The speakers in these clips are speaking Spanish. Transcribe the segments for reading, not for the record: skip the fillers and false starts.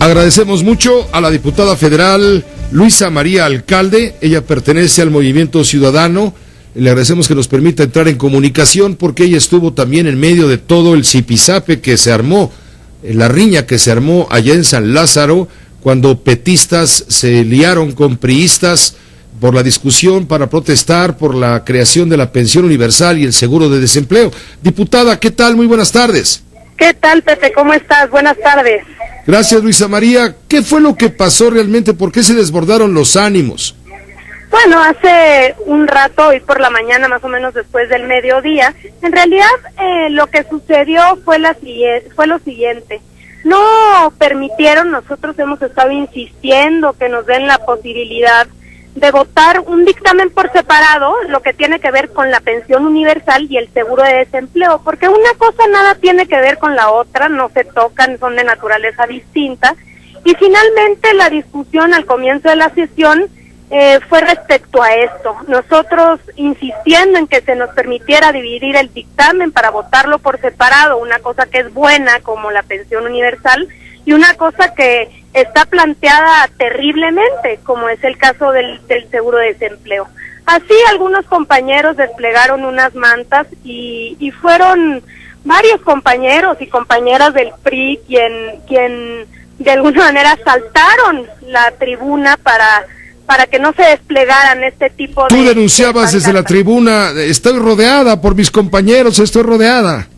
Agradecemos mucho a la diputada federal Luisa María Alcalde. Ella pertenece al Movimiento Ciudadano. Le agradecemos que nos permita entrar en comunicación porque ella estuvo también en medio de todo el zipizape que se armó, la riña que se armó allá en San Lázaro, cuando petistas se liaron con priistas por la discusión para protestar por la creación de la pensión universal y el seguro de desempleo. Diputada, ¿qué tal? Muy buenas tardes. ¿Qué tal, Pepe? ¿Cómo estás? Buenas tardes. Gracias, Luisa María. ¿Qué fue lo que pasó realmente? ¿Por qué se desbordaron los ánimos? Bueno, hace un rato, hoy por la mañana, más o menos después del mediodía, en realidad lo que sucedió fue lo siguiente. No permitieron, nosotros hemos estado insistiendo que nos den la posibilidad de votar un dictamen por separado, lo que tiene que ver con la pensión universal y el seguro de desempleo, porque una cosa nada tiene que ver con la otra, no se tocan, son de naturaleza distinta, y finalmente la discusión al comienzo de la sesión fue respecto a esto. Nosotros insistiendo en que se nos permitiera dividir el dictamen para votarlo por separado, una cosa que es buena como la pensión universal, y una cosa que está planteada terriblemente, como es el caso del seguro de desempleo. Así algunos compañeros desplegaron unas mantas y fueron varios compañeros y compañeras del PRI quien de alguna manera saltaron la tribuna para que no se desplegaran este tipo de... Tú denunciabas desde la tribuna, estoy rodeada por mis compañeros, estoy rodeada.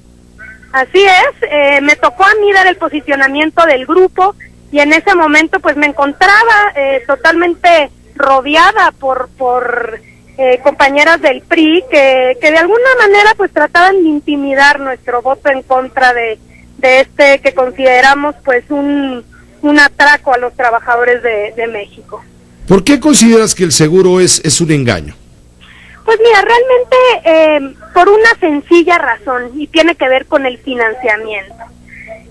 Así es, me tocó a mí dar el posicionamiento del grupo y en ese momento pues me encontraba totalmente rodeada por compañeras del PRI que de alguna manera pues trataban de intimidar nuestro voto en contra de este que consideramos pues un atraco a los trabajadores de México. ¿Por qué consideras que el seguro es un engaño? Pues mira, realmente por una sencilla razón, y tiene que ver con el financiamiento.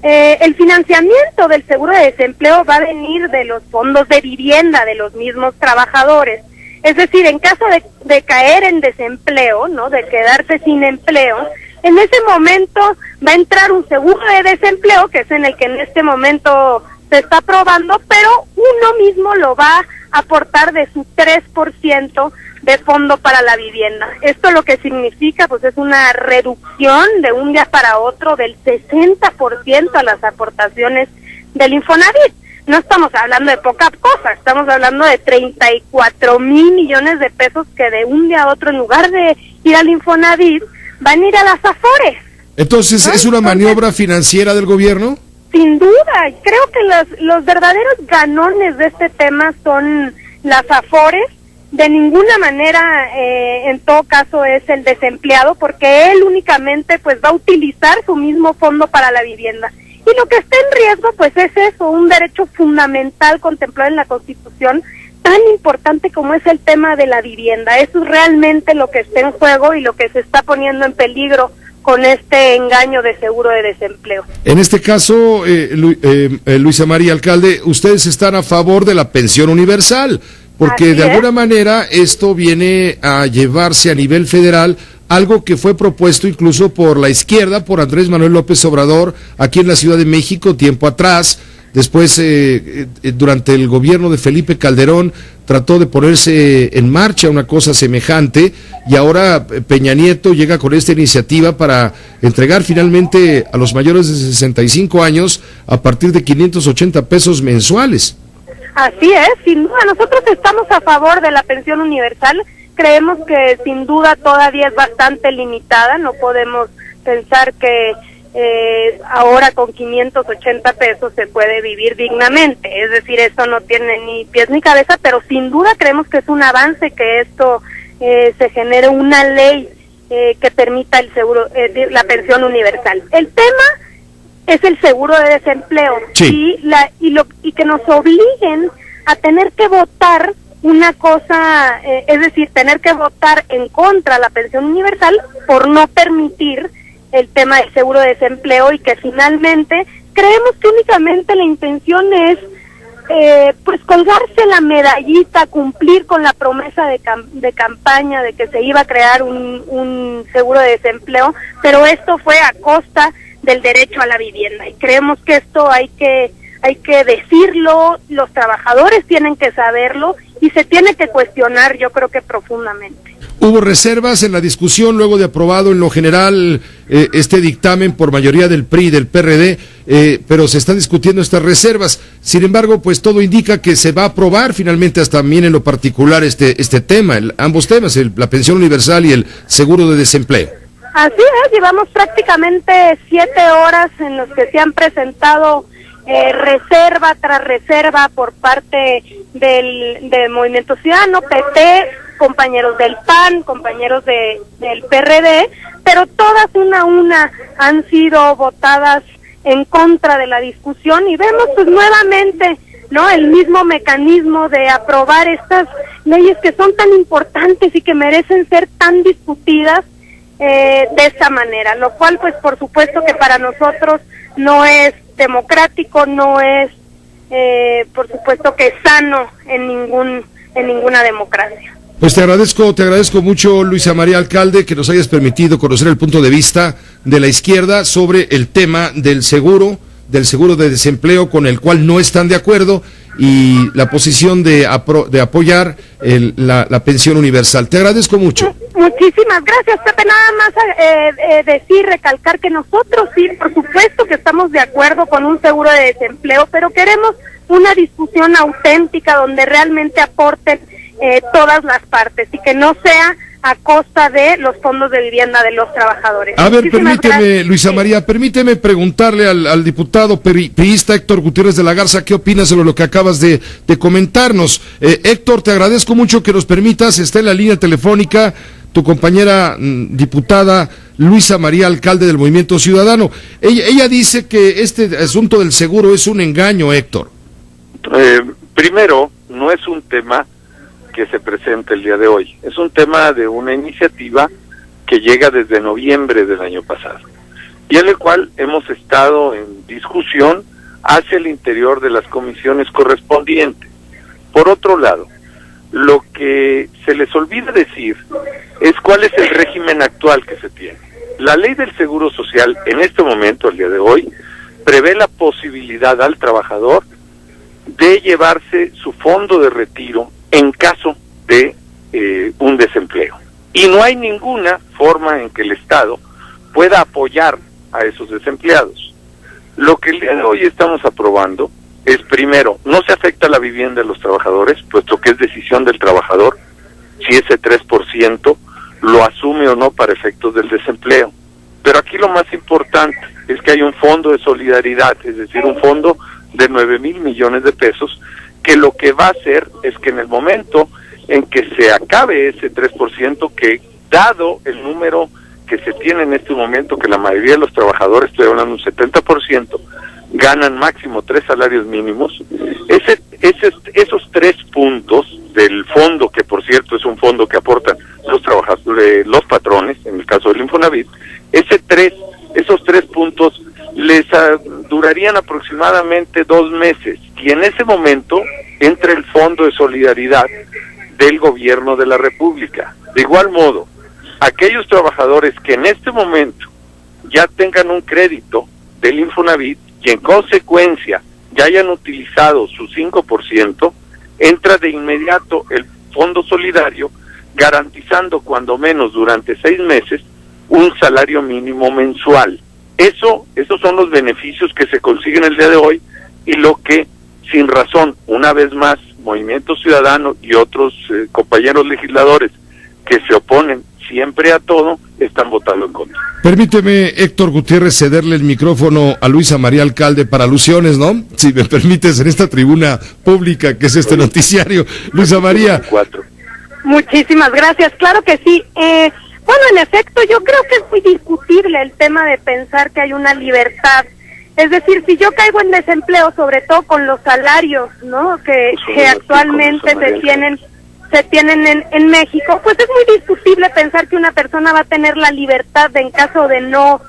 El financiamiento del seguro de desempleo va a venir de los fondos de vivienda de los mismos trabajadores. Es decir, en caso de caer en desempleo, ¿no?, de quedarse sin empleo, en ese momento va a entrar un seguro de desempleo, que es en el que en este momento se está aprobando, pero uno mismo lo va a aportar de su 3% de fondo para la vivienda. Esto lo que significa pues es una reducción de un día para otro del 60% a las aportaciones del Infonavit. No estamos hablando de poca cosa, estamos hablando de 34,000 millones de pesos que de un día a otro, en lugar de ir al Infonavit, van a ir a las Afores. Entonces, ¿no? ¿Es una maniobra financiera del gobierno? Sin duda, creo que los verdaderos ganones de este tema son las Afores. De ninguna manera, en todo caso, es el desempleado, porque él únicamente pues va a utilizar su mismo fondo para la vivienda. Y lo que está en riesgo pues es eso, un derecho fundamental contemplado en la Constitución, tan importante como es el tema de la vivienda. Eso es realmente lo que está en juego y lo que se está poniendo en peligro con este engaño de seguro de desempleo. En este caso, Luisa María Alcalde, ustedes están a favor de la pensión universal, porque de alguna manera esto viene a llevarse a nivel federal algo que fue propuesto incluso por la izquierda, por Andrés Manuel López Obrador, aquí en la Ciudad de México, tiempo atrás. Después, durante el gobierno de Felipe Calderón, trató de ponerse en marcha una cosa semejante, y ahora Peña Nieto llega con esta iniciativa para entregar finalmente a los mayores de 65 años a partir de 580 pesos mensuales. Así es, sin duda, nosotros estamos a favor de la pensión universal. Creemos que sin duda todavía es bastante limitada, no podemos pensar que ahora con 580 pesos se puede vivir dignamente, es decir, esto no tiene ni pies ni cabeza, pero sin duda creemos que es un avance que esto se genere una ley que permita el seguro, la pensión universal. El tema es el seguro de desempleo, sí. y que nos obliguen a tener que votar una cosa, es decir, tener que votar en contra de la pensión universal por no permitir el tema del seguro de desempleo, y que finalmente creemos que únicamente la intención es pues colgarse la medallita, cumplir con la promesa de campaña de que se iba a crear un seguro de desempleo, pero esto fue a costa del derecho a la vivienda, y creemos que esto hay que hay que decirlo, los trabajadores tienen que saberlo y se tiene que cuestionar, yo creo que profundamente. Hubo reservas en la discusión luego de aprobado en lo general este dictamen por mayoría del PRI y del PRD, pero se están discutiendo estas reservas. Sin embargo, pues todo indica que se va a aprobar finalmente hasta también en lo particular este tema, ambos temas, la pensión universal y el seguro de desempleo. Así es, llevamos prácticamente 7 horas en los que se han presentado reserva tras reserva por parte del Movimiento Ciudadano, PT, compañeros del PAN, compañeros del PRD, pero todas una a una han sido votadas en contra de la discusión y vemos pues nuevamente, ¿no?, el mismo mecanismo de aprobar estas leyes que son tan importantes y que merecen ser tan discutidas de esta manera, lo cual pues por supuesto que para nosotros no es democrático, no es por supuesto que sano en ninguna democracia. Pues te agradezco mucho, Luisa María Alcalde, que nos hayas permitido conocer el punto de vista de la izquierda sobre el tema del seguro de desempleo, con el cual no están de acuerdo, y la posición de apoyar la pensión universal. Te agradezco mucho. Muchísimas gracias, Pepe. Nada más recalcar que nosotros sí, por supuesto que estamos de acuerdo con un seguro de desempleo, pero queremos una discusión auténtica donde realmente aporten todas las partes y que no sea a costa de los fondos de vivienda de los trabajadores. A ver, permíteme, Luisa María, permíteme preguntarle al diputado priista Héctor Gutiérrez de la Garza, ¿qué opinas sobre lo que acabas de comentarnos? Héctor, te agradezco mucho que nos permitas, está en la línea telefónica tu compañera diputada Luisa María Alcalde del Movimiento Ciudadano. Ella dice que este asunto del seguro es un engaño, Héctor. Primero, no es un tema que se presenta el día de hoy. Es un tema de una iniciativa que llega desde noviembre del año pasado y en el cual hemos estado en discusión hacia el interior de las comisiones correspondientes. Por otro lado, lo que se les olvida decir es cuál es el régimen actual que se tiene. La ley del Seguro Social en este momento, el día de hoy, prevé la posibilidad al trabajador de llevarse su fondo de retiro en caso de un desempleo. Y no hay ninguna forma en que el Estado pueda apoyar a esos desempleados. Lo que el día de hoy estamos aprobando es, primero, no se afecta la vivienda de los trabajadores, puesto que es decisión del trabajador si ese 3% lo asume o no para efectos del desempleo. Pero aquí lo más importante es que hay un fondo de solidaridad, es decir, un fondo de 9,000 millones de pesos, que lo que va a hacer es que en el momento en que se acabe ese 3%, que dado el número que se tiene en este momento, que la mayoría de los trabajadores, estoy hablando un 70%, ganan máximo 3 salarios mínimos, esos 3 puntos del fondo, que por cierto es un fondo que aportan los trabajadores, los patrones, en el caso del Infonavit, esos 3 puntos les durarían aproximadamente 2 meses, y en ese momento entra el Fondo de Solidaridad del Gobierno de la República. De igual modo, aquellos trabajadores que en este momento ya tengan un crédito del Infonavit y en consecuencia ya hayan utilizado su 5%, entra de inmediato el Fondo Solidario, garantizando cuando menos durante 6 meses un salario mínimo mensual. Esos son los beneficios que se consiguen el día de hoy, y lo que, sin razón, una vez más, Movimiento Ciudadano y otros compañeros legisladores que se oponen siempre a todo, están votando en contra. Permíteme, Héctor Gutiérrez, cederle el micrófono a Luisa María Alcalde para alusiones, ¿no? Si me permites, en esta tribuna pública que es este noticiario. Luisa María. Muchísimas gracias, claro que sí. Bueno, en efecto, yo creo que es muy discutible el tema de pensar que hay una libertad. Es decir, si yo caigo en desempleo, sobre todo con los salarios, ¿no?, que actualmente se tienen en México, pues es muy discutible pensar que una persona va a tener la libertad de, en caso de no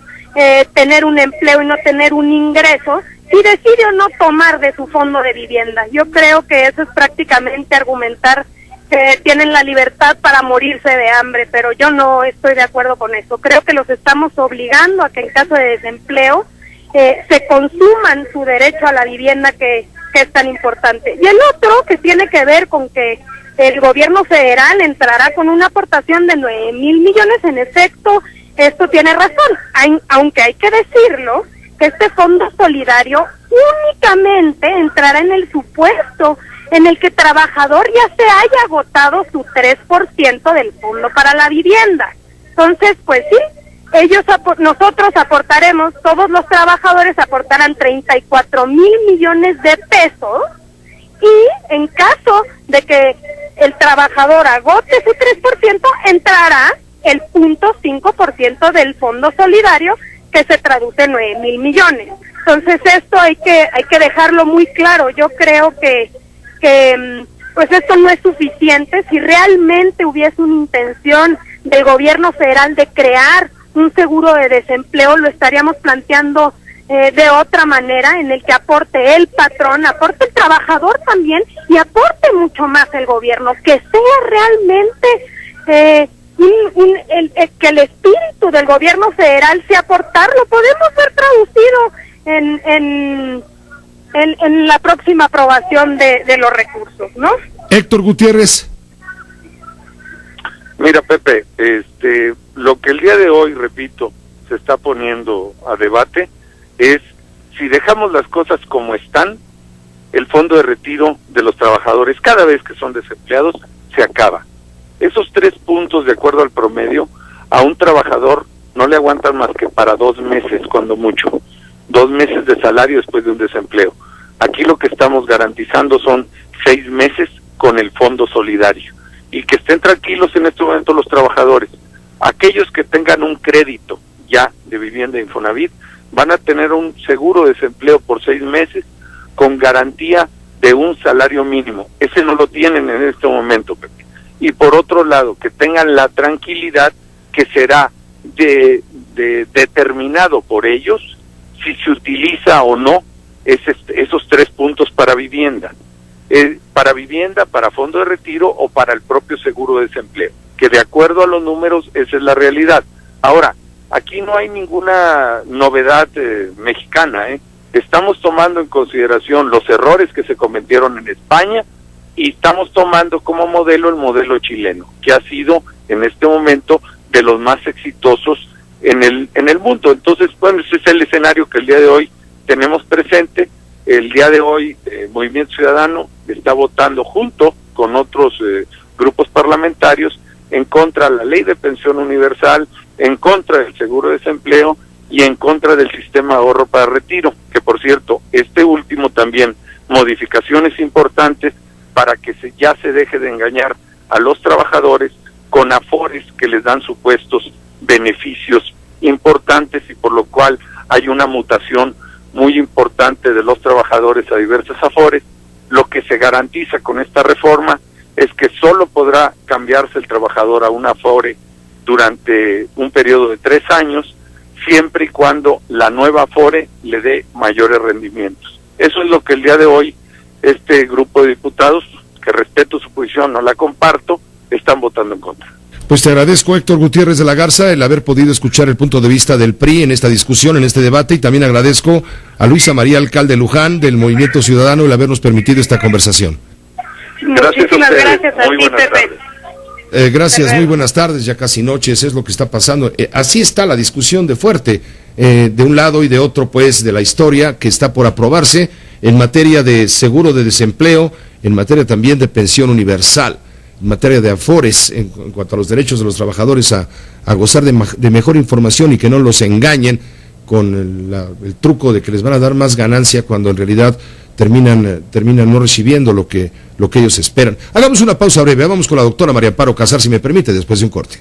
tener un empleo y no tener un ingreso, si decide o no tomar de su fondo de vivienda. Yo creo que eso es prácticamente argumentar que tienen la libertad para morirse de hambre, pero yo no estoy de acuerdo con eso. Creo que los estamos obligando a que en caso de desempleo se consuman su derecho a la vivienda que es tan importante. Y el otro que tiene que ver con que el gobierno federal entrará con una aportación de 9,000 millones, en efecto, esto tiene razón, aunque hay que decirlo, que este fondo solidario únicamente entrará en el supuesto en el que trabajador ya se haya agotado su 3% del fondo para la vivienda. Entonces, pues sí, nosotros aportaremos, todos los trabajadores aportarán 34,000 millones de pesos, y en caso de que el trabajador agote su 3%, entrará el 0.5% del fondo solidario, que se traduce en 9,000 millones. Entonces esto hay que dejarlo muy claro. Yo creo que pues esto no es suficiente. Si realmente hubiese una intención del gobierno federal de crear un seguro de desempleo, lo estaríamos planteando de otra manera, en el que aporte el patrón, aporte el trabajador también, y aporte mucho más el gobierno, que sea realmente que el espíritu del gobierno federal sea aportar. Lo podemos ver traducido en la próxima aprobación de los recursos, ¿no? Héctor Gutiérrez. Mira, Pepe, lo que el día de hoy, repito, se está poniendo a debate es si dejamos las cosas como están, el fondo de retiro de los trabajadores cada vez que son desempleados se acaba. Esos 3 puntos, de acuerdo al promedio, a un trabajador no le aguantan más que para 2 meses, cuando mucho. 2 meses de salario después de un desempleo. Aquí lo que estamos garantizando son 6 meses con el fondo solidario. Y que estén tranquilos en este momento los trabajadores. Aquellos que tengan un crédito ya de vivienda Infonavit van a tener un seguro de desempleo por 6 meses con garantía de un salario mínimo. Ese no lo tienen en este momento, Pepe. Y por otro lado, que tengan la tranquilidad que será determinado por ellos si se utiliza o no esos 3 puntos para vivienda. Para fondo de retiro o para el propio seguro de desempleo, que de acuerdo a los números esa es la realidad. Ahora, aquí no hay ninguna novedad mexicana, Estamos tomando en consideración los errores que se cometieron en España y estamos tomando como modelo el modelo chileno, que ha sido en este momento de los más exitosos en el mundo. Entonces, bueno, ese es el escenario que el día de hoy tenemos presente. El día de hoy Movimiento Ciudadano está votando junto con otros grupos parlamentarios en contra de la ley de pensión universal, en contra del seguro de desempleo y en contra del sistema de ahorro para retiro, que por cierto, este último también, modificaciones importantes para que ya se deje de engañar a los trabajadores con afores que les dan supuestos beneficios importantes, y por lo cual hay una mutación muy importante de los trabajadores a diversas afores. Lo que se garantiza con esta reforma es que solo podrá cambiarse el trabajador a un afore durante un periodo de 3 años, siempre y cuando la nueva afore le dé mayores rendimientos. Eso es lo que el día de hoy este grupo de diputados, que respeto su posición, no la comparto, están votando en contra. Pues te agradezco, Héctor Gutiérrez de la Garza, el haber podido escuchar el punto de vista del PRI en esta discusión, en este debate, y también agradezco a Luisa María Alcalde Luján del Movimiento Ciudadano el habernos permitido esta conversación. Muchísimas gracias a ti, Pepe. Gracias, muy buenas tardes, ya casi noches, es lo que está pasando. Así está la discusión de fuerte, de un lado y de otro, pues, de la historia que está por aprobarse en materia de seguro de desempleo, en materia también de pensión universal, en materia de afores, en cuanto a los derechos de los trabajadores a gozar de mejor información y que no los engañen con el truco de que les van a dar más ganancia cuando en realidad terminan no recibiendo lo que ellos esperan. Hagamos una pausa breve, vamos con la doctora María Amparo Casar, si me permite, después de un corte.